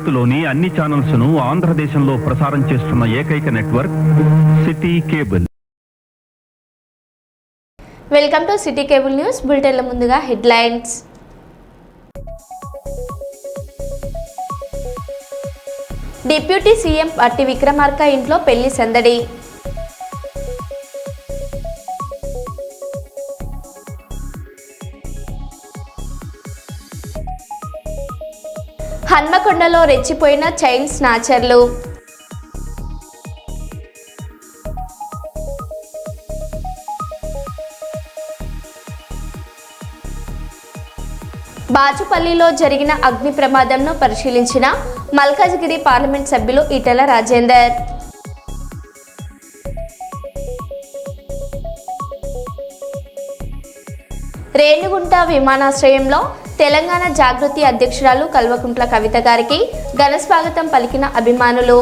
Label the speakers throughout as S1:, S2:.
S1: భారత్లోని అన్ని ఛానల్స్ ను ఆంధ్రదేశంలో ప్రసారం చేస్తున్న ఏకైక network city cable.
S2: Welcome to city cable news బులెటిన్ల ముందుగా హెడ్లైన్స్. డిప్యూటీ సీఎం పట్టి విక్రమార్క ఇంట్లో పెళ్లి సందడి. హన్మకొండలో రెచ్చిపోయిన చైన్ స్నాచర్లు. బాచుపల్లిలో జరిగిన అగ్ని ప్రమాదంను పరిశీలించిన మల్కాజ్గిరి పార్లమెంట్ సభ్యులు ఈటెల రాజేందర్. రేణిగుంట విమానాశ్రయంలో తెలంగాణ జాగృతి అధ్యక్షురాలు కల్వకుంట్ల కవిత గారికి ఘన స్వాగతం పలికిన అభిమానులు.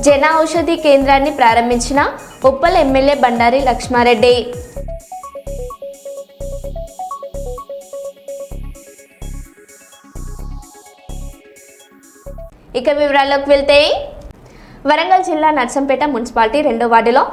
S2: జన ఔషధి కేంద్రాన్ని ప్రారంభించిన ఉప్పల్ ఎమ్మెల్యే బండారి లక్ష్మారెడ్డి. ఇక వివరాల్లోకి వెళ్తే వరంగల్ జిల్లా నర్సంపేట మున్సిపాలిటీ 2వ వార్డులో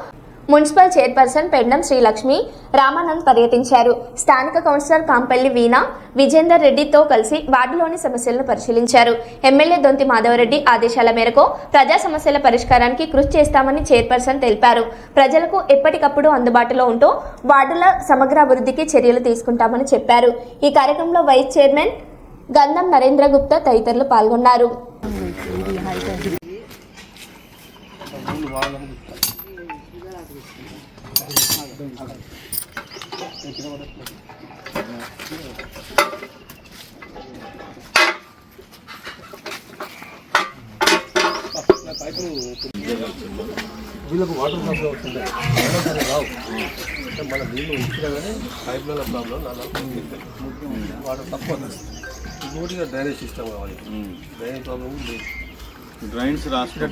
S2: మున్సిపల్ చైర్పర్సన్ పెండం శ్రీలక్ష్మి రామానంద్ పర్యటించారు. స్థానిక కౌన్సిలర్ కాంపల్లి వీణ విజేందర్ రెడ్డితో కలిసి వార్డులోని సమస్యలను పరిశీలించారు. ఎమ్మెల్యే దొంతి మాధవరెడ్డి ఆదేశాల మేరకు ప్రజా సమస్యల పరిష్కారానికి కృషి చేస్తామని చైర్పర్సన్ తెలిపారు. ప్రజలకు ఎప్పటికప్పుడు అందుబాటులో ఉంటూ వార్డుల సమగ్ర అభివృద్ధికి చర్యలు తీసుకుంటామని చెప్పారు. ఈ కార్యక్రమంలో వైస్ చైర్మన్ గంధం నరేంద్ర గుప్తా తదితరులు పాల్గొన్నారు.
S3: వీళ్ళకు వాటర్ ప్రాబ్లం వస్తుంది, రావు మన నీళ్ళు ఇచ్చినా కానీ పైప్ల ప్రాబ్లం వాటర్ తక్కువ ఇంకోటిగా డ్రైనేజ్ సిస్టమ్ కావాలి. డ్రైనేజ్ ప్రాబ్లం లేదు.
S4: డ్రైన్స్ రాసుకో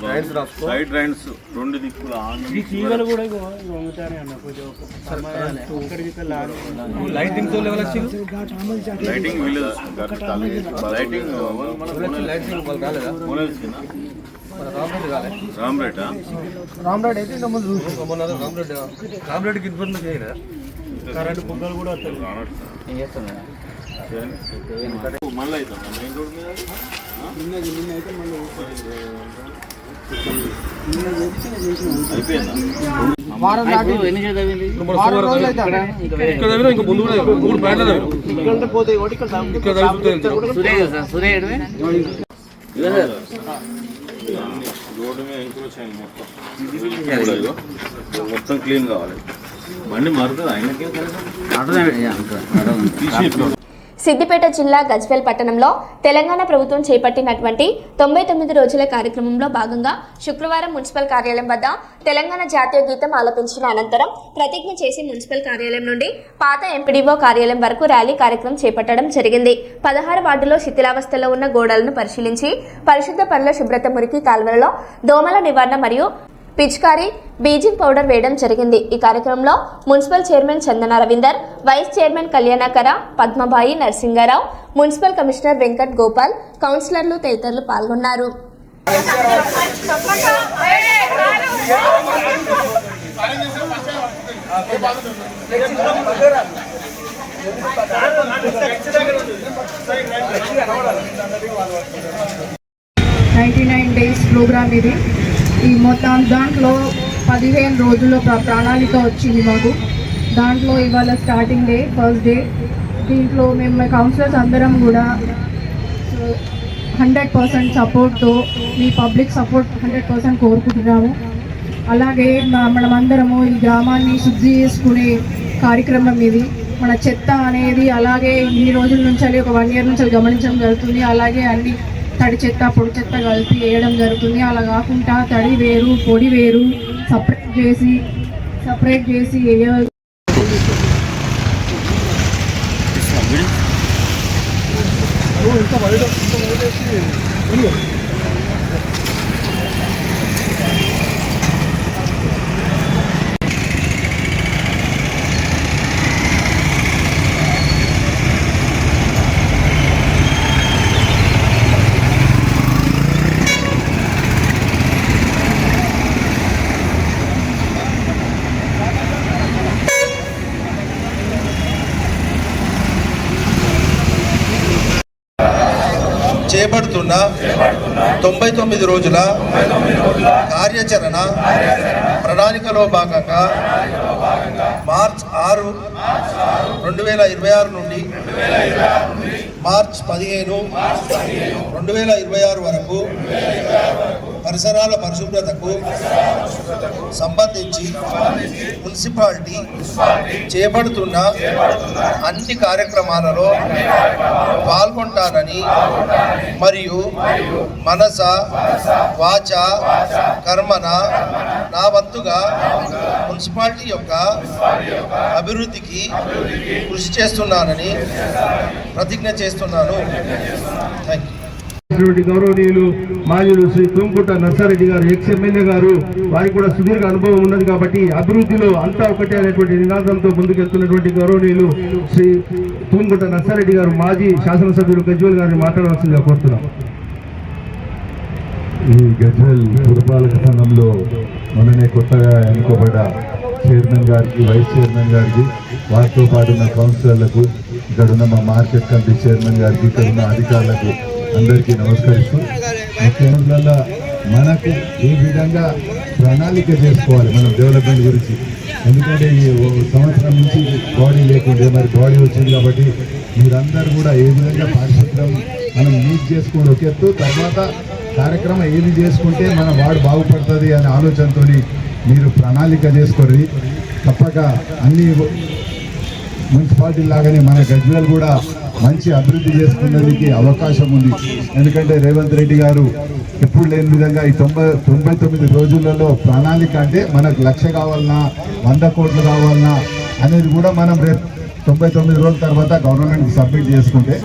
S4: సైడ్ డ్రైన్స్ రెండు దిక్కుల
S3: లైటింగ్ తో లెవెల్ వచ్చింది.
S4: లైటింగ్ లైటింగ్
S3: వాళ్ళు కాలేదా? రామ్రెడ్డి అయితే ముందు చూసుకున్నాం. రామ్రెడ్డికి ఇన్ఫర్మేషన్ చేయరా? కరెంట్ పుగ్గలు కూడా
S4: మళ్ళీ అవుతుంది మెయిన్ రోడ్ మీద.
S3: ఇంకా ముందు కూడా 3 బ్యాట్లు
S4: రోడ్డు మీద ఎంక్రోచ్ అయింది మొత్తం క్లీన్ కావాలి. బండి మారుతుంది ఆయనకే.
S2: సిద్దిపేట జిల్లా గజ్వేల్ పట్టణంలో తెలంగాణ ప్రభుత్వం చేపట్టినటువంటి 99 రోజుల కార్యక్రమంలో భాగంగా శుక్రవారం మున్సిపల్ కార్యాలయం వద్ద తెలంగాణ జాతీయ గీతం ఆలపించిన అనంతరం ప్రతిజ్ఞ చేసి మున్సిపల్ కార్యాలయం నుండి పాత ఎంపీడీఓ కార్యాలయం వరకు ర్యాలీ కార్యక్రమం చేపట్టడం జరిగింది. 16 వార్డులో శిథిలావస్థలో ఉన్న గోడలను పరిశీలించి పరిశుద్ధ పనుల శుభ్రత మురికి కాల్వలలో దోమల నివారణ మరియు పిచికారీ బీజింగ్ పౌడర్ వేయడం జరిగింది. ఈ కార్యక్రమంలో municipal chairman Chandana Ravinder, vice chairman Kalyanakara, Padmabai, Narasingarao, municipal commissioner Venkat Gopal, కౌన్సిలర్లు తదితరులు పాల్గొన్నారు.
S5: days ప్రోగ్రామ్ ఇది. ఈ మొత్తం దాంట్లో 15 రోజుల్లో ప్రణాళిక వచ్చింది మాకు. దాంట్లో ఇవాళ స్టార్టింగ్ డే, ఫస్ట్ డే. దీంట్లో మేము కౌన్సిలర్స్ అందరం కూడా 100% సపోర్ట్తో, మీ పబ్లిక్ సపోర్ట్ 100% కోరుకుంటున్నాము. అలాగే మనమందరము ఈ గ్రామాన్ని శుద్ధి చేసుకునే కార్యక్రమం ఇది. మన చెత్త అనేది అలాగే ఇన్ని రోజుల నుంచి ఒక 1 year నుంచి గమనించడం జరుగుతుంది. అలాగే అన్ని తడి చెత్త పొడి చెత్త కలిపి వేయడం జరుగుతుంది. అలా కాకుండా తడి వేరు పొడి వేరు సపరేట్ చేసి వేయాలి.
S3: చేపడుతున్న 99 రోజుల కార్యాచరణ ప్రణాళికలో భాగంగా మార్చ్ 6, 2026 నుండి మార్చ్ 15, 2026 వరకు పరిసరాల పరిశుభ్రతకు సంబంధించి మున్సిపాలిటీ చేపడుతున్న అన్ని కార్యక్రమాలలో పాల్గొంటానని మరియు మనస వాచ కర్మన నా వంతుగా మున్సిపాలిటీ యొక్క అభివృద్ధికి కృషి చేస్తున్నానని ప్రతిజ్ఞ చేస్తున్నాను. Thank you.
S6: గౌరవనీయులు మాజీలు శ్రీ తుంగుట నర్సారెడ్డి గారు, ఎక్స్ ఎమ్మెల్యే గారు, వారికి కూడా సుదీర్ఘ అనుభవం ఉన్నది కాబట్టి అభివృద్ధిలో అంతా ఒకటే అనేటువంటి నినాదంతో ముందుకెళ్తున్నటువంటి గౌరవనీయులు శ్రీ తుంగుట నర్సారెడ్డి గారు, మాజీ శాసనసభ్యులు గజ్వేల్ గారిని మాట్లాడవలసిందిగా కోరుతున్నాం.
S7: ఈ గజ్వేల్ పురపాలక సంఘంలో మొన్ననే కొత్తగా ఎన్నుకోబడ్డ చైర్మన్ గారికి, వైస్ చైర్మన్ గారికి, వారితో పాటు ఉన్న కౌన్సిలర్లకు, ఇక్కడ ఉన్న మా మార్కెట్ కమిటీ చైర్మన్ గారికి, ఇక్కడ ఉన్న అధికారులకు అందరికీ నమస్కరిస్తూ, ముఖ్యమంత్రుల మనకు ఏ విధంగా ప్రణాళిక చేసుకోవాలి మనం డెవలప్మెంట్ గురించి. ఎందుకంటే ఈ సంవత్సరం నుంచి బాడీ లేకుండే, మరి బాడీ వచ్చింది కాబట్టి మీరందరూ కూడా ఏ విధంగా పారిశుద్ధ్యం మనం నీట్ చేసుకోవాలి ఒక ఎత్తు, తర్వాత కార్యక్రమం ఏది చేసుకుంటే మన వాడు బాగుపడుతుంది అనే ఆలోచనతో మీరు ప్రణాళిక చేసుకోండి. తప్పక అన్ని మున్సిపాలిటీ లాగానే మన గజ్వేల్ కూడా మంచి అభివృద్ధి చేసుకునేందుకు అవకాశం ఉంది. ఎందుకంటే రేవంత్ రెడ్డి గారు ఎప్పుడు లేని విధంగా ఈ 99 రోజులలో ప్రణాళిక అంటే మనకు 1,00,000 కావాలన్నా 100 కోట్లు కావాలన్నా అనేది కూడా మనం రేపు 99 రోజుల తర్వాత గవర్నమెంట్కి సబ్మిట్ చేసుకుంటే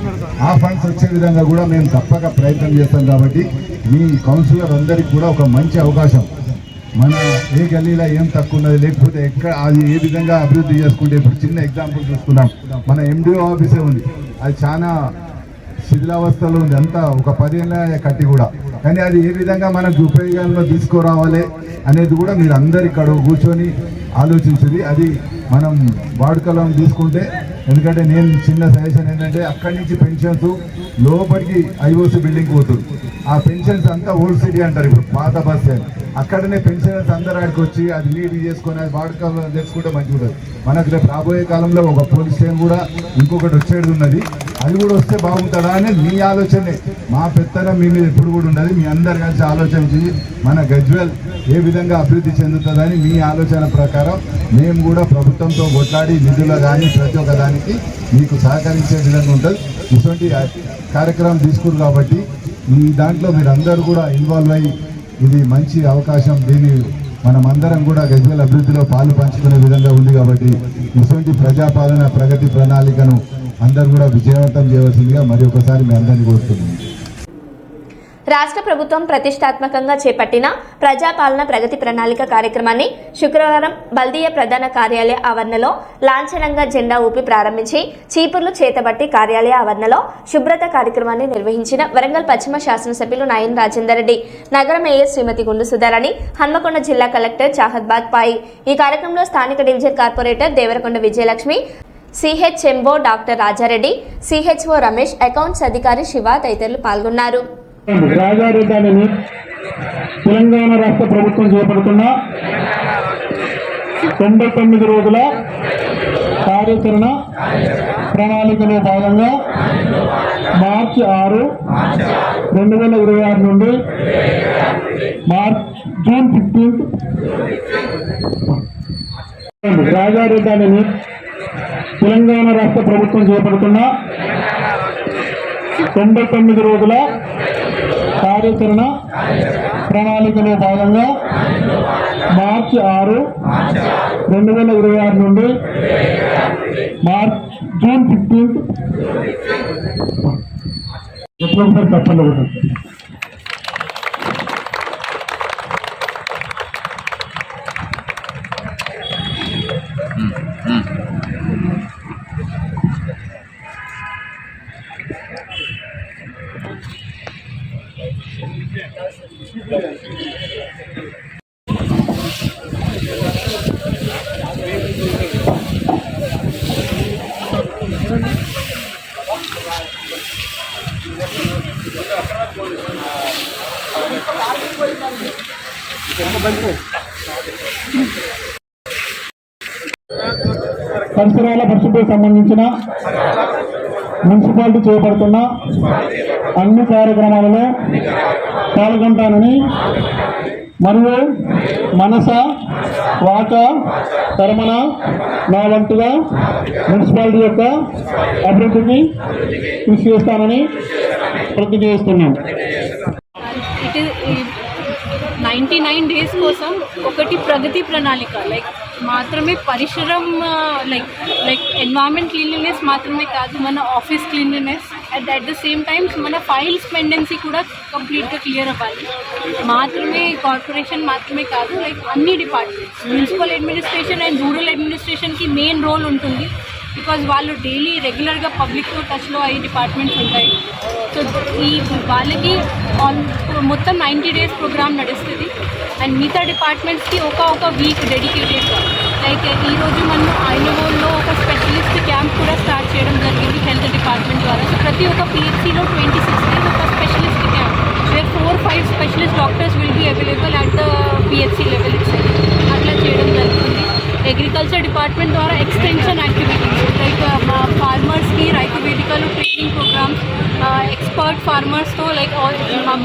S7: ఆ ఫండ్స్ వచ్చే విధంగా కూడా మేము తప్పక ప్రయత్నం చేస్తాం. కాబట్టి మీ కౌన్సిలర్ అందరికీ కూడా ఒక మంచి అవకాశం. మన ఏ గల్లీలో ఏం తక్కువ ఉన్నది, లేకపోతే ఎక్కడ అది ఏ విధంగా అభివృద్ధి చేసుకుంటే, ఇప్పుడు చిన్న ఎగ్జాంపుల్ చూసుకున్నాం, మన ఎండిఓ ఆఫీసే ఉంది, అది చాలా శిథిలావస్థలో ఉంది, అంతా ఒక 10 ఏళ్ళ కట్టి కూడా. కానీ అది ఏ విధంగా మనకు ఉపయోగంలో తీసుకురావాలి అనేది కూడా మీరు అందరు ఇక్కడ కూర్చొని ఆలోచించింది. అది మనం వాడుకలో తీసుకుంటే, ఎందుకంటే నేను చిన్న సజెషన్ ఏంటంటే అక్కడి నుంచి పెన్షన్స్ లోపలికి ఐఓసి బిల్డింగ్ పోతుంది. ఆ పెన్షన్స్ అంతా ఓల్డ్ సిటీ అంటారు, ఇప్పుడు పాత బస్ అక్కడనే పెన్షనర్స్ అందరు ఆడికి వచ్చి అది నీట్ చేసుకొని అది వాడుకలో తెచ్చుకుంటే మంచిగా ఉంటుంది. మనకు రేపు రాబోయే కాలంలో ఒక పోలీస్ స్టేషన్ కూడా ఇంకొకటి వచ్చేది ఉన్నది, అది కూడా వస్తే బాగుంటుందా అని మీ ఆలోచనే. మా పెత్తనం మీ మీద ఎప్పుడు కూడా ఉన్నది. మీ అందరు కలిసి ఆలోచించి మన గజ్వేల్ ఏ విధంగా అభివృద్ధి చెందుతుందని మీ ఆలోచన ప్రకారం మేము కూడా ప్రభుత్వంతో కొట్లాడి నిధులు కానీ ప్రతి ఒక్క దానికి మీకు సహకరించే విధంగా ఉంటుంది. ఇటువంటి కార్యక్రమం తీసుకున్నారు కాబట్టి ఈ దాంట్లో మీరు అందరూ కూడా ఇన్వాల్వ్ అయ్యి ఇది మంచి అవకాశం. దీన్ని మనం అందరం కూడా గజ్వేల్ అభివృద్ధిలో పాలు పంచుకునే విధంగా ఉంది. కాబట్టి ఇటువంటి ప్రజాపాలన ప్రగతి ప్రణాళికను అందరూ కూడా విజయవంతం చేయవలసిందిగా మరి ఒకసారి మీ అందరినీ కోరుతున్నాను.
S2: రాష్ట్ర ప్రభుత్వం ప్రతిష్టాత్మకంగా చేపట్టిన ప్రజాపాలన ప్రగతి ప్రణాళిక కార్యక్రమాన్ని శుక్రవారం బల్దియా ప్రధాన కార్యాలయ ఆవరణలో లాంఛనంగా జెండా ఊపి ప్రారంభించి చీపుర్లు చేతబట్టి కార్యాలయ ఆవరణలో శుభ్రత కార్యక్రమాన్ని నిర్వహించిన వరంగల్ పశ్చిమ శాసనసభ్యులు నాయన్ రాజేందర్ రెడ్డి, నగర మేయర్ శ్రీమతి గుండు సుధారాణి, హన్మకొండ జిల్లా కలెక్టర్ చాహద్ బాద్ పాయి. ఈ కార్యక్రమంలో స్థానిక division corporator Devarakonda Vijayalakshmi, CHMO doctor Rajareddy, CHO Ramesh, accounts అధికారి శివ తదితరులు పాల్గొన్నారు.
S6: రాజారెడ్డి అని తెలంగాణ రాష్ట్ర ప్రభుత్వం చేపడుతున్న 99 రోజుల కార్యాచరణ ప్రణాళికలో భాగంగా మార్చి 6, 2026 నుండి జూన్ 15 రాజారెడ్డి అని తెలంగాణ రాష్ట్ర ప్రభుత్వం చేపడుతున్న 99 రోజుల కార్యాచరణ ప్రణాళికలో భాగంగా మార్చి 6, 2026 నుండి జూన్ 15 ఎట్లా తప్పండి ఒకటి.
S8: పరిసరాల పరిశుభ్రతకు సంబంధించిన మున్సిపాలిటీ చేపడుతున్న అన్ని కార్యక్రమాలలో పాల్గొంటానని మరియు మనస వాచ కర్మణ నా వంతుగా మున్సిపాలిటీ యొక్క అభివృద్ధికి కృషి చేస్తానని ప్రతిజ్ఞ చేస్తున్నాను.
S9: 99 డేస్ కోసం ఒకటి ప్రగతి ప్రణాళిక మాత్రమే పరిసరం లైక్ ఎన్వైరన్మెంట్ క్లీన్లీనెస్ మాత్రమే కాదు, మన office cleanliness at the same times మన ఫైల్స్ పెండెన్సీ కూడా కంప్లీట్గా క్లియర్ అవ్వాలి. మాత్రమే కార్పొరేషన్ మాత్రమే కాదు, అన్ని departments, municipal administration and rural అడ్మినిస్ట్రేషన్కి మెయిన్ రోల్ ఉంటుంది. బికాజ్ వాళ్ళు డైలీ రెగ్యులర్గా పబ్లిక్తో టచ్లో అయ్యే డిపార్ట్మెంట్స్ ఉంటాయి. సో వాళ్ళకి మొత్తం 90 డేస్ ప్రోగ్రామ్ నడుస్తుంది. అండ్ మిగతా డిపార్ట్మెంట్స్కి ఒక వీక్ డెడికేటెడ్గా ఈరోజు మనం ఐనవోల్లో ఒక స్పెషలిస్ట్ క్యాంప్ కూడా స్టార్ట్ చేయడం జరిగింది హెల్త్ డిపార్ట్మెంట్ ద్వారా. సో ప్రతి ఒక్క పిహెచ్సిలో 26 డేస్ ఒక specialist camp where 4-5 specialist doctors will be available at the PHC level అట్లా చేయడం జరుగుతుంది. అగ్రికల్చర్ డిపార్ట్మెంట్ ద్వారా ఎక్స్టెన్షన్ యాక్టివిటీస్ ఫార్మర్స్కి రైతు వేదికలు ట్రైనింగ్ ప్రోగ్రామ్స్, ఎక్స్పర్ట్ ఫార్మర్స్తో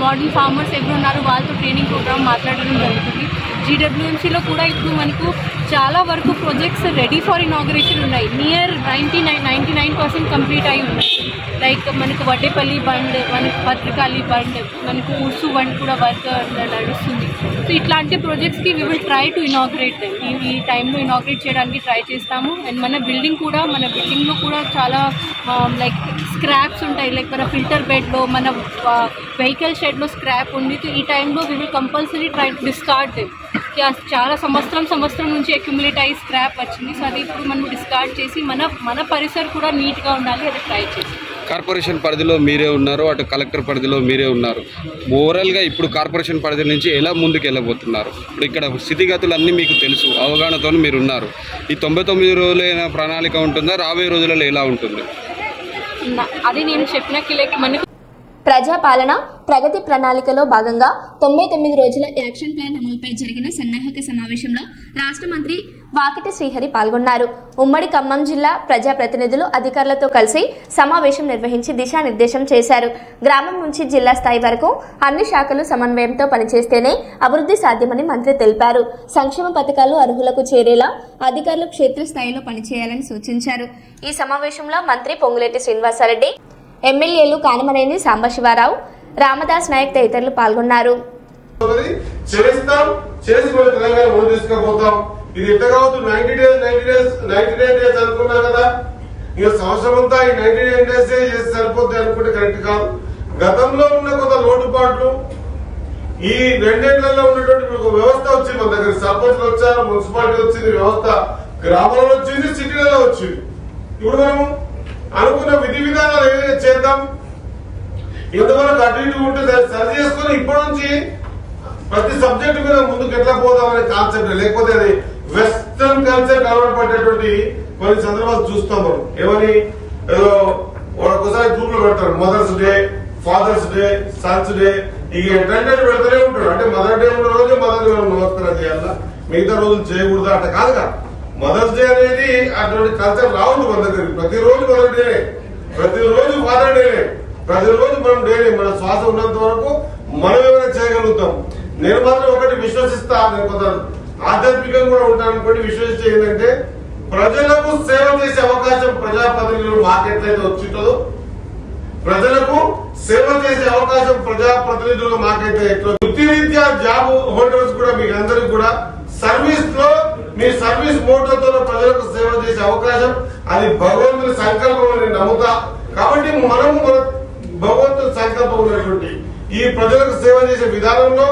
S9: మోడర్న్ ఫార్మర్స్ ఎవరు ఉన్నారు వాళ్ళతో ట్రైనింగ్ ప్రోగ్రామ్ మాట్లాడడం జరుగుతుంది. జీడబ్ల్యూఎంసీలో కూడా ఇప్పుడు మనకు చాలా వరకు ప్రాజెక్ట్స్ రెడీ ఫర్ ఇనాగరేషన్ ఉన్నాయి. నియర్ 99% కంప్లీట్ అయి ఉన్నాయి. మనకు వడ్డేపల్లి బండ్, మనకు భద్రకాళి బండ్, మనకు ఉర్సు బండ్ కూడా వర్క్ నడుస్తుంది. సో ఇట్లాంటి ప్రాజెక్ట్స్కి we will try to inaugurate ఈ టైంలో ఇనాగరేట్ చేయడానికి ట్రై చేస్తాము. అండ్ మన బిల్డింగ్లో కూడా చాలా స్క్రాప్స్ ఉంటాయి. మన ఫిల్టర్ బెడ్లో, మన వెహికల్ షెడ్లో స్క్రాప్ ఉంది. ఈ టైంలో we will compulsory try to discard them. చాలా సంవత్సరం నుంచి అక్యుములేట్ అయ్యి స్క్రాప్ వచ్చింది. సో అది ఇప్పుడు మనం డిస్కార్డ్ చేసి మన పరిసరం కూడా నీట్గా ఉండాలి, అది ట్రై చేసి.
S10: కార్పొరేషన్ పరిధిలో మీరే ఉన్నారు, అటు కలెక్టర్ పరిధిలో మీరే ఉన్నారు. ఓవరాల్గా ఇప్పుడు కార్పొరేషన్ పరిధి నుంచి ఎలా ముందుకు వెళ్ళబోతున్నారు? ఇప్పుడు ఇక్కడ స్థితిగతులు అన్నీ మీకు తెలుసు, అవగాహనతో మీరు ఉన్నారు. ఈ 99 రోజులైన ప్రణాళిక ఉంటుందా? రాబోయే రోజులలో ఎలా ఉంటుంది?
S9: అది నేను చెప్పినకి మనకు
S2: ప్రజాపాలన ప్రగతి ప్రణాళికలో భాగంగా 99 రోజుల యాక్షన్ ప్లాన్ అమలుపై జరిగిన సన్నాహక సమావేశంలో రాష్ట్ర మంత్రి వాకిటి శ్రీహరి పాల్గొన్నారు. ఉమ్మడి ఖమ్మం జిల్లా ప్రజాప్రతినిధులు అధికారులతో కలిసి సమావేశం నిర్వహించి దిశానిర్దేశం చేశారు. గ్రామం నుంచి జిల్లా స్థాయి వరకు అన్ని శాఖలు సమన్వయంతో పనిచేస్తేనే అభివృద్ధి సాధ్యమని మంత్రి తెలిపారు. సంక్షేమ పథకాలు అర్హులకు చేరేలా అధికారులు క్షేత్రస్థాయిలో పనిచేయాలని సూచించారు. ఈ సమావేశంలో మంత్రి పొంగులేటి శ్రీనివాసరెడ్డి, ఎమ్మెల్యేలు కానమనేని సాంబశివరావు, రామదాస్ నాయక్ తదితరులు పాల్గొన్నారు.
S3: ఇది ఎట్లా కావచ్చు? 99 డేస్ అనుకున్నా కదా, ఇక సంవత్సరం అంతా ఈ 99 డేస్ చేసి సరిపోద్ది అనుకుంటే కరెక్ట్ కాదు. గతంలో ఉన్న కొంత లోటుపాట్లు, ఈ 2 ఏళ్లలో ఉన్నటువంటి ఒక వ్యవస్థ వచ్చింది మన దగ్గర. సర్పంచ్లు వచ్చారు, మున్సిపాలిటీ వచ్చింది, వ్యవస్థ గ్రామాల్లో వచ్చింది, సిటీలలో వచ్చింది. ఇప్పుడు మనం అనుకున్న విధి విధానాలు ఏదైనా చేద్దాం, ఎంతవరకు అటు ఇటు ఉంటే సరి చేసుకుని ఇప్పటి నుంచి ప్రతి సబ్జెక్టు మీద ముందుకు ఎట్లా పోదాం అనే కాన్సెప్ట్. లేకపోతే అది వెస్టర్న్ కల్చర్ అలవాటు పడేటువంటి కొన్ని సందర్భాలు చూస్తాం మనం. ఏమని ఏదో ఒకసారి గ్రూప్ లో పెడతారు, mother's day, father's day, son's day, ఇక ఏంటంటే పెడతానే ఉంటారు. అంటే మదర్ డే ఉన్న రోజు మదర్ డే నమస్కారం చేయాలా, మిగతా రోజులు చేయకూడదు అట్లా కాదుగా. మదర్స్ డే అనేది అటువంటి కల్చర్ రావద్దు మన దగ్గర. ప్రతిరోజు మదర్ డేనే, ప్రతిరోజు ఫాదర్ డేనే, ప్రతిరోజు మనం డేనే. మన శ్వాస ఉన్నంత వరకు మనం ఏమైనా చేయగలుగుతాం. నేను మాత్రం ఒకటి విశ్వసిస్తా, నేను కొంత ఆధ్యాత్మికంగా కూడా ఉంటాను అనుకోండి. విశ్వసించే ఏంటంటే ప్రజలకు సేవ చేసే అవకాశం ప్రజాప్రతినిధులు మాకెట్లయితే వచ్చింటుందో, ప్రజలకు సేవ చేసే అవకాశం ప్రజాప్రతినిధులు మాకైతే ఎట్లా వృత్తిరీత్యా జాబ్ హోల్డర్స్ కూడా మీకు అందరికి కూడా సర్వీస్ లో మీ సర్వీస్ మోటోతో ప్రజలకు సేవ చేసే అవకాశం అది భగవంతుని సంకల్పం అని నమ్ముతా. కాబట్టి మనం మన భగవంతుని సంకల్పం ఉన్నటువంటి ఈ ప్రజలకు సేవ చేసే విధానంలో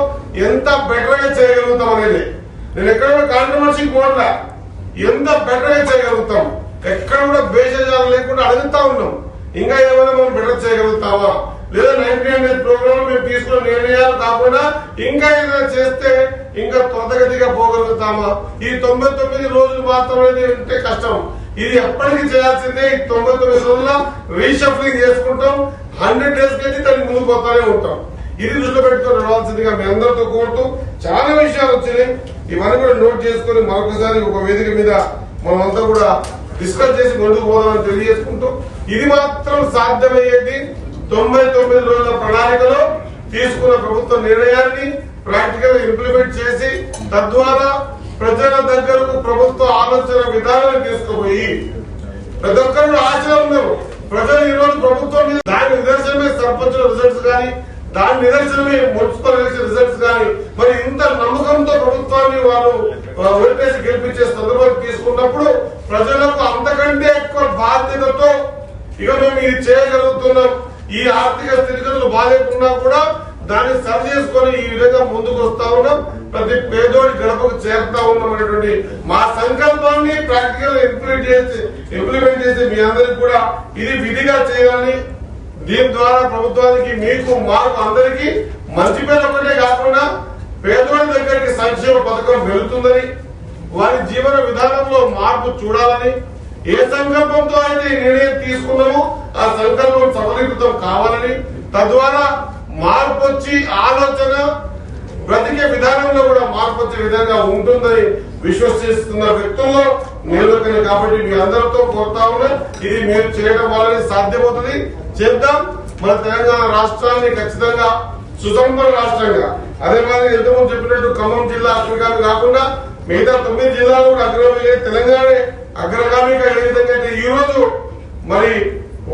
S3: ఎంత బెటర్ గా చేయగలుగుతాం అనేది నేను ఎక్కడ కూడా కాంట్రవర్సీ పోట్లా. ఎంత బెటర్ గా చేయగలుగుతాం, ఎక్కడ కూడా భేషజాలు లేకుండా అడుగుతా ఉన్నాం. ఇంకా ఏమైనా మనం బెటర్ చేయగలుగుతామా, లేదా 99 డేస్ ప్రోగ్రామ్ మేము తీసుకున్న నిర్ణయాలు కాకుండా ఇంకా ఏదైనా చేస్తే ఇంకా త్వరగతిగా పోగలుగుతామా? ఈ 99 రోజులు మాత్రమే ఉంటే కష్టం. ఇది ఎప్పటికీ చేయాల్సిందే. ఈ 99 రోజుల రీషఫ్లింగ్ చేసుకుంటాం. 100 డేస్ కి దానికి ముందుకు పోతానే ఉంటాం.
S6: ఇది దృష్టిలో పెట్టుకొని నడవాల్సిందిగా మీ అందరితో కోరుతూ చాలా విషయాలు వచ్చినాయి. ఇవన్నీ కూడా నోట్ చేసుకుని మరొకసారి ఒక వేదిక మీద మనమంతా కూడా డిస్కస్ చేసి ముందుకు పోదామని తెలియజేసుకుంటూ, ఇది మాత్రం సాధ్యమయ్యేది 99 రోజుల ప్రణాళికలో తీసుకున్న ప్రభుత్వ నిర్ణయాన్ని ప్రాక్టికల్ ఇంప్లిమెంట్ చేసి తద్వారా ప్రజల దగ్గరకు ప్రభుత్వ ఆలోచన విధానాన్ని తీసుకుపోయి ప్రతి ఒక్కరు ఆశలో ఉన్నారు. ప్రజలు ఈ రోజు ప్రభుత్వం మీద దాని నిదర్శనమే సర్పంచ్ రిజల్ట్స్ కానీ, దాని నిదర్శనమే మున్సిపల్ ఎలక్షన్ రిజల్ట్స్ కానీ, మరి ఇంత నమ్మకంతో ప్రభుత్వాన్ని వాళ్ళు ఓటేసి గెలిపించే సందర్భాలు తీసుకున్నప్పుడు ప్రజలకు అంతకంటే ఎక్కువ బాధ్యతతో ఇక మేము ఇది చేయగలుగుతున్నాం. ఈ ఆర్థిక స్థితిగతులు బాగాలేకున్నా కూడా దాన్ని సరి చేసుకొని ఈ విధంగా ముందుకు వస్తా ఉన్నాం. ప్రతి పేదోడి గడపకు చేరుతా ఉన్నాం అనేటువంటి మా సంకల్పాన్ని ప్రాక్టికల్ ఇంప్లిమెంట్ చేసి మీ అందరికి కూడా ఇది విధిగా చేయాలని, దీని ద్వారా ప్రభుత్వానికి మీకు మాకు అందరికీ మంచి పేరు ఒకటే కాకుండా పేదోడి దగ్గరికి సంక్షేమ పథకం వెళుతుందని, వారి జీవన విధానంలో మార్పు చూడాలని, ఏ సంకల్పంతో అయితే ఈ నిర్ణయం తీసుకున్నామో ఆ సంకల్పం సఫలీకృతం కావాలని, తద్వారా మార్పు వచ్చి ఆలోచన బ్రతికే విధానంలో కూడా మార్పు వచ్చే విధంగా ఉంటుందని విశ్వసిస్తున్న వ్యక్తుల్లో నేను కాబట్టి మీ అందరితో కోరుతా ఉన్నా, ఇది మీరు చేయడం వల్ల సాధ్యమవుతుంది. చేద్దాం. మన తెలంగాణ రాష్ట్రాన్ని ఖచ్చితంగా సుసంపన్న రాష్ట్రంగా, అదే మరి ఎంతమంది చెప్పినట్టు ఖమ్మం జిల్లా అగ్రగామి కాకుండా మిగతా 9 జిల్లాలు కూడా అగ్రగామి, తెలంగాణ అగ్రగామిగా ఏ విధంగా అయితే ఈ రోజు మరి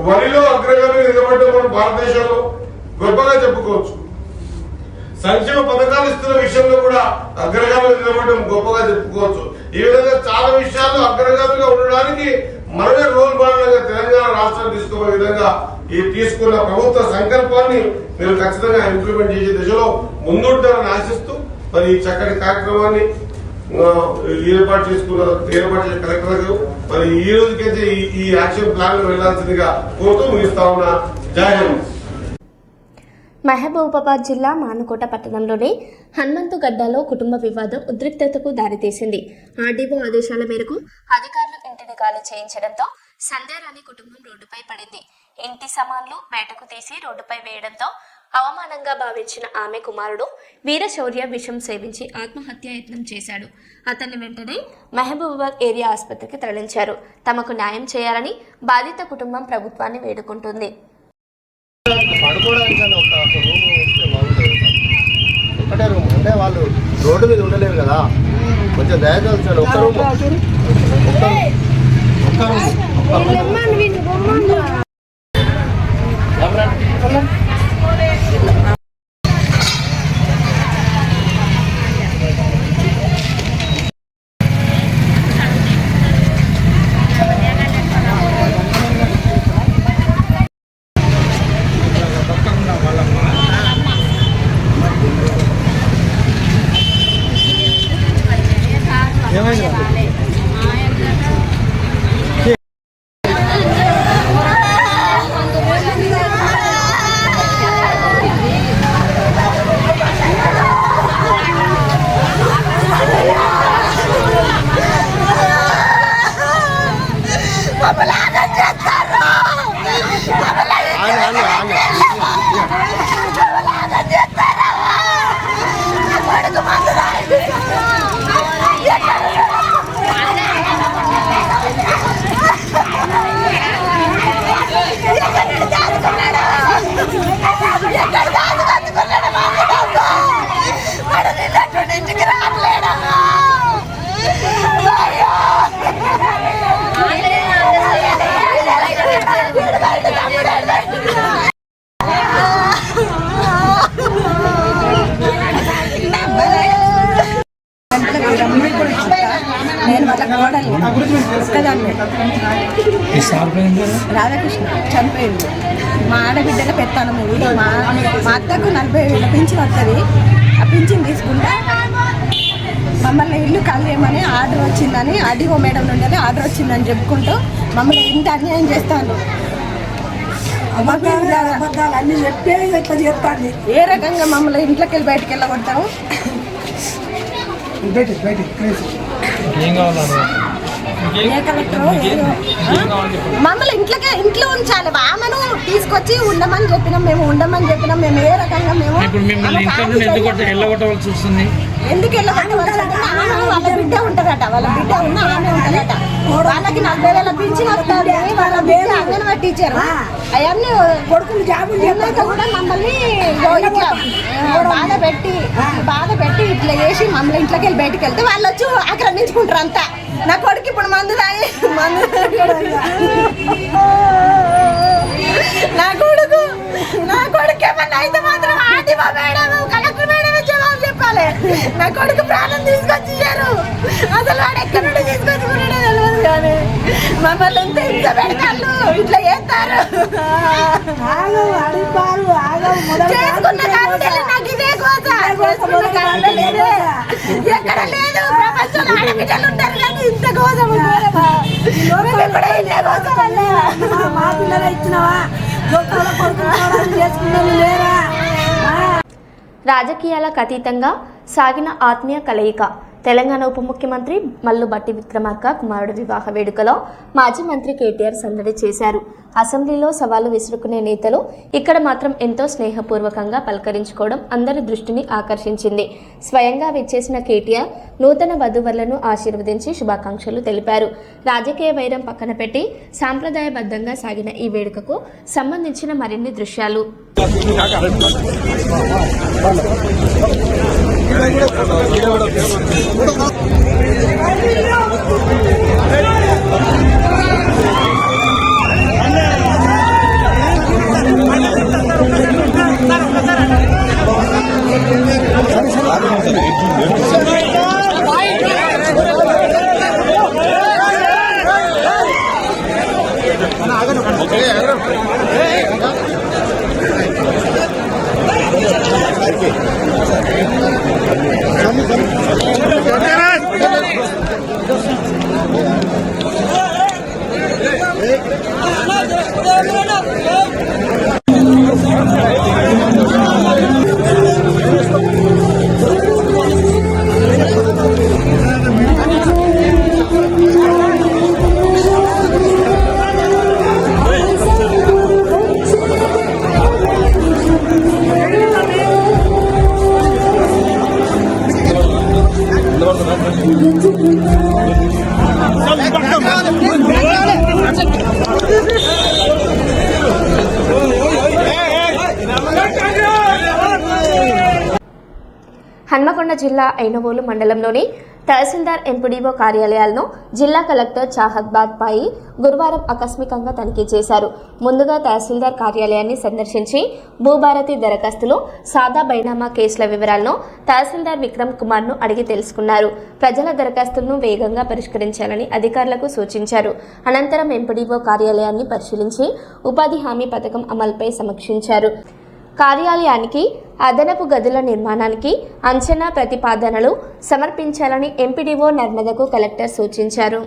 S6: వరిలో అగ్రగామి నిలబడ్డ మన భారతదేశంలో గొప్పగా చెప్పుకోవచ్చు. సంక్షేమ పథకాలు ఇస్తున్న విషయంలో కూడా అగ్రగామిగా నిలబడడం గొప్పగా చెప్పుకోవచ్చు. ఈ విధంగా చాలా విషయాల్లో అగ్రగామిగా ఉండడానికి మనమే రోల్ మోడల్ గా తెలంగాణ రాష్ట్రాన్ని తీసుకునే విధంగా ఈ తీసుకున్న ప్రభుత్వ సంకల్పాన్ని మీరు ఖచ్చితంగా ఇంప్లిమెంట్ చేసే దిశలో ముందుంటారని ఆశిస్తూ మరి ఈ చక్కటి కార్యక్రమాన్ని ఏర్పాటు చేసిన కలెక్టర్ మరి ఈ రోజుకైతే ఈ యాక్షన్ ప్లాన్ వెళ్లాల్సిందిగా కోరుతూ ముగిస్తా ఉన్నా. జై హింద్.
S2: మహబూబాబాద్ జిల్లా మానుకోట పట్టణంలోని హనుమంతుగడ్డలో కుటుంబ వివాదం ఉద్రిక్తతకు దారితీసింది. ఆర్డీఓ ఆదేశాల మేరకు అధికారులు ఇంటిని ఖాళీ చేయించడంతో సంధ్యారాణి కుటుంబం రోడ్డుపై పడింది. ఇంటి సామాన్లు బయటకు తీసి రోడ్డుపై వేయడంతో అవమానంగా భావించిన ఆమె కుమారుడు వీరశౌర్య విషం సేవించి ఆత్మహత్య యత్నం చేశాడు. అతన్ని వెంటనే మహబూబాబాద్ ఏరియా ఆసుపత్రికి తరలించారు. తమకు న్యాయం చేయాలని బాధిత కుటుంబం ప్రభుత్వాన్ని వేడుకుంటుంది.
S3: పడుకోవడానికి ఒక రూమ్ ఇస్తే బాగుంటుంది. ఒకటే రూమ్ అంటే వాళ్ళు రోడ్డు మీద ఉండలేరు కదా, కొంచెం దయచేసి ఒక్క రూమ్
S5: రాధాకృష్ణ చనిపోయింది. మా ఆడబిడ్డల పెత్తనం ఇది. మా అత్తకు 40,000 పింఛన్ వస్తుంది. ఆ పింఛన్ తీసుకుంటే మమ్మల్ని ఇల్లు కలియమని ఆర్డర్ వచ్చిందని ఆర్డీఓ మేడం నుండి ఆర్డర్ వచ్చిందని చెప్పుకుంటూ మమ్మల్ని ఇంత అన్యాయం చేస్తాను. అన్ని చెప్పే ఇట్లా చేస్తాను. ఏ రకంగా మమ్మల్ని ఇంట్లోకి వెళ్ళి బయటకు వెళ్ళగొడతాము.
S11: ఏ కలెక్టర్ మమ్మల్ని ఇంట్లో ఉంచాలి. ఆమెను తీసుకొచ్చి ఉండమని చెప్పినాం, మేము ఏ రకంగా మేము ఎందుకు వెళ్ళగొట్టవలసి వాళ్ళ బిడ్డ ఉంటుందట, వాళ్ళ బిడ్డ ఉన్న ఆమె ఉంటుందట. వాళ్ళకి 40,000 పింఛన్ వస్తుంది అని వాళ్ళ బిడ్డ అంగన్వాడీ టీచర్ అవన్నీ కొడుకులు జాబులు చేయలేక కూడా మమ్మల్ని ఇట్లా బాధ పెట్టి ఇట్లా చేసి మమ్మల్ని ఇంట్లోకి వెళ్ళి బయటికి వెళ్తే వాళ్ళు వచ్చి ఆక్రమించుకుంటారు అంతా. నా కొడుకు ఇప్పుడు మందు తాగి నా కొడుకు ఏమన్నా అయితే మాత్రం ఆర్టీఓ మేడం కలెక్టర్ మేడమే జవాబు చెప్పాలి. నా కొడుకు ప్రాణం తీసుకొచ్చియ్యారు. అసలు వాడు ఎక్కడి నుండి తీసుకొచ్చుకున్నాడో తెలియదు కానీ మమ్మల్ని ఎంత హింస పెడతారు, ఇట్లా చేస్తారు. చేసుకున్న కారణాలు నాకు ఇదే ఎక్కడ లేదు. ప్రపంచంలో ఆడబిడ్డలు ఉంటారు కానీ ఇంత కోసం మా పిల్లలు ఇచ్చినవా
S2: రాజకీయాలకు అతీతంగా సాగిన ఆత్మీయ కలయిక. తెలంగాణ ఉప ముఖ్యమంత్రి మల్లు భట్టి విక్రమార్క కుమారుడు వివాహ వేడుకలో మాజీ మంత్రి కేటీఆర్ సందడి చేశారు. అసెంబ్లీలో సవాలు విసురుకునే నేతలు ఇక్కడ మాత్రం ఎంతో స్నేహపూర్వకంగా పలకరించుకోవడం అందరి దృష్టిని ఆకర్షించింది. స్వయంగా విచ్చేసిన కేటీఆర్ నూతన వధూవరులను ఆశీర్వదించి శుభాకాంక్షలు తెలిపారు. రాజకీయ వైరం పక్కన పెట్టి సాంప్రదాయబద్ధంగా సాగిన ఈ వేడుకకు సంబంధించిన మరిన్ని దృశ్యాలు. హన్మకొండ జిల్లా ఐనవోలు మండలంలోని తహసీల్దార్ ఎంపీడీఓ కార్యాలయాలను జిల్లా కలెక్టర్ చాహత్ బాద్పాయి గురువారం ఆకస్మికంగా తనిఖీ చేశారు. ముందుగా తహసీల్దార్ కార్యాలయాన్ని సందర్శించి భూభారతి దరఖాస్తులు, సాదా బైనామా కేసుల వివరాలను తహసీల్దార్ విక్రమ్ కుమార్ను అడిగి తెలుసుకున్నారు. ప్రజల దరఖాస్తులను వేగంగా పరిష్కరించాలని అధికారులకు సూచించారు. అనంతరం ఎంపీడీఓ కార్యాలయాన్ని పరిశీలించి ఉపాధి హామీ పథకం అమలుపై సమీక్షించారు. కార్యాలయానికి అదనపు గదుల నిర్మాణానికి అంచనా ప్రతిపాదనలు సమర్పించాలని ఎంపీడీఓ నర్మదకు కలెక్టర్ సూచించారు.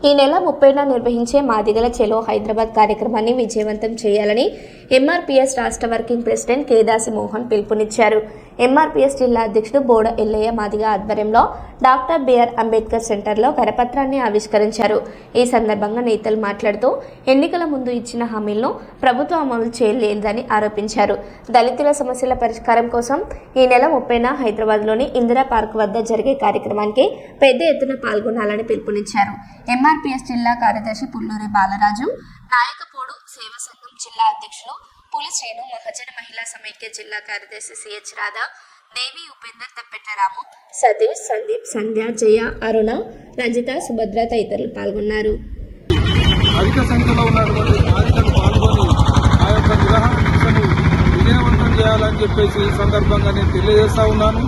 S2: ఈ నెల 30న నిర్వహించే మాదిగల చెలో హైదరాబాద్ కార్యక్రమాన్ని విజయవంతం చేయాలని ఎంఆర్పీఎస్ రాష్ట్ర వర్కింగ్ ప్రెసిడెంట్ కేదాసి మోహన్ పిలుపునిచ్చారు. ఎంఆర్పీఎస్ జిల్లా అధ్యక్షుడు బోడ ఎల్లయ్య మాదిగ ఆధ్వర్యంలో డాక్టర్ బిఆర్ అంబేద్కర్ సెంటర్లో కరపత్రాన్ని ఆవిష్కరించారు. ఈ సందర్భంగా నేతలు మాట్లాడుతూ ఎన్నికల ముందు ఇచ్చిన హామీలను ప్రభుత్వం అమలు చేయలేదని ఆరోపించారు. దళితుల సమస్యల పరిష్కారం కోసం ఈ నెల 30న హైదరాబాద్లోని ఇందిరా పార్క్ వద్ద జరిగే కార్యక్రమానికి పెద్ద ఎత్తున పాల్గొనాలని పిలుపునిచ్చారు. ఎంఆర్పీఎస్ జిల్లా కార్యదర్శి పుల్లూరి బాలరాజు, నాయకపోడు సేవా సంఘం జిల్లా అధ్యక్షులు పులి శ్రేణు, మహజన మహిళా సమైక్య జిల్లా కార్యదర్శి సిహెచ్ రాధా, దేవి, ఉపేందర్, తప్పెట్లరాము, సతీష్, సందీప్, సంధ్య, జయ, అరుణ, రంజిత, సుభద్ర తదితరులు పాల్గొన్నారు.
S3: అధిక సంఖ్యలో ఉన్నటువంటి బాలికలు పాల్గొని ఆ యొక్క చెప్పేసి ఈ సందర్భంగా నేను తెలియజేస్తా ఉన్నాను.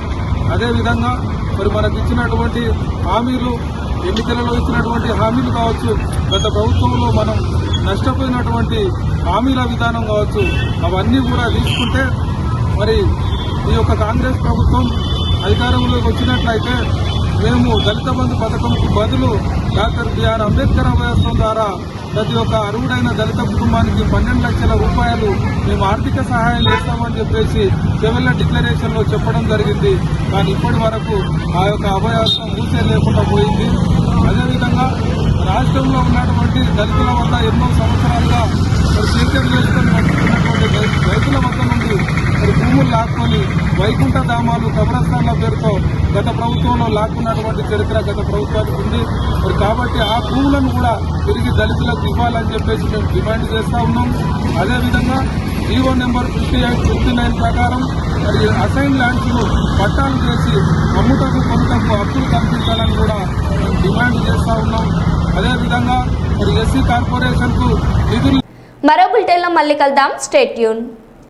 S3: అదేవిధంగా మరి మనకు ఇచ్చినటువంటి హామీలు, ఎన్నికలలో ఇచ్చినటువంటి హామీలు కావచ్చు, గత ప్రభుత్వంలో మనం నష్టపోయినటువంటి హామీల విధానం కావచ్చు, అవన్నీ కూడా తీసుకుంటే మరి ఈ యొక్క కాంగ్రెస్ ప్రభుత్వం అధికారంలోకి వచ్చినట్లయితే మేము దళిత బంధు పథకంకు బదులు డాక్టర్ బిఆర్ అంబేద్కర్ అభయాస్త్రం ద్వారా ప్రతి ఒక్క అర్హుడైన దళిత కుటుంబానికి 12 లక్షల రూపాయలు మేము ఆర్థిక సహాయం చేస్తామని చెప్పేసి చెవెళ్ల డిక్లరేషన్లో చెప్పడం జరిగింది. కానీ ఇప్పటి వరకు ఆ యొక్క అభయాస్త్రం ఊసే లేకుండా పోయింది. అదేవిధంగా రాష్ట్రంలో ఉన్నటువంటి దళితుల వద్ద ఎన్నో సంవత్సరాలుగా మరి సేద్యం చేసుకొని బతుకుతున్నటువంటి రైతుల వద్ద నుండి మరి భూములు లాక్కొని వైకుంఠ ధామాలు, కబ్రస్థాన్ల పేరుతో గత ప్రభుత్వంలో లాక్కున్నటువంటి చరిత్ర గత ప్రభుత్వానికి ఉంది. మరి కాబట్టి ఆ భూములను కూడా తిరిగి దళితులకు ఇవ్వాలని చెప్పేసి మేము డిమాండ్ చేస్తా ఉన్నాం. అదేవిధంగా జీవో నెంబర్ 58-59 ప్రకారం మరి అసైన్ ల్యాండ్స్ను పట్టాలు చేసి అమ్ముటకు కొనుటకు హక్కులు కల్పించాలని కూడా మేము డిమాండ్ చేస్తా ఉన్నాం. అదేవిధంగా మరి ఎస్సీ కార్పొరేషన్కు నిధులు.
S2: మరో బులెటిన్లో మళ్ళీ కలుద్దాం. Stay tune.